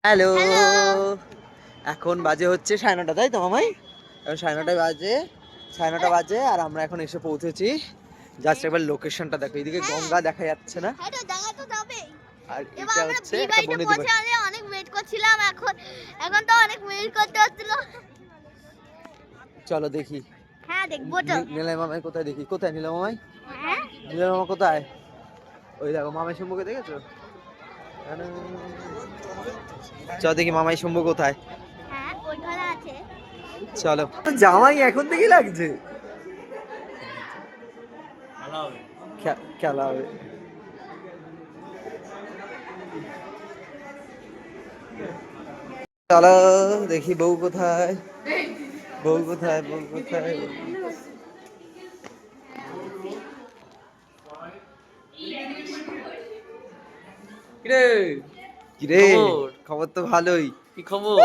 Hello. Hello. এখন বাজে হচ্ছে 9:30, তাই তো মামাই? এখন 9:30 বাজে, 9:30 বাজে আর আমরা এখন এসে পৌঁছেছি। জাস্ট একবার লোকেশনটা দেখো, এইদিকে হ্যাঁ, গঙ্গা দেখা যাচ্ছে না? হ্যাঁ তো দেখা তো যাবেই। আর এবার এটা আমরা হচ্ছে বিয়ে একটা বাড়িতে বনেদি বাড়ি। পৌঁছালে অনেক ওয়েট করছিলাম। এখন এখন তো অনেক ওয়েট করতে হচ্ছিল। চলো দেখি হ্যাঁ দেখবো তো। নিলয় মামাই কোথায়, দেখি কোথায় নিলয় মামাই, হ্যাঁ নিলয় মামা কোথায়? ওই দেখো মামাই শম্ভুকে দেখেছো? চল দেখি মামাই শম্ভু কোথায়। হ্যাঁ ওইখানে আছে। চলো, জামাই এখন থেকেই লাগছে, খেলা হবে। চলো দেখি বউ কোথায়, বউ কোথায়, বউ কোথায়। কিরে কিরে, খবর খবর তো ভালোই। কি খবর?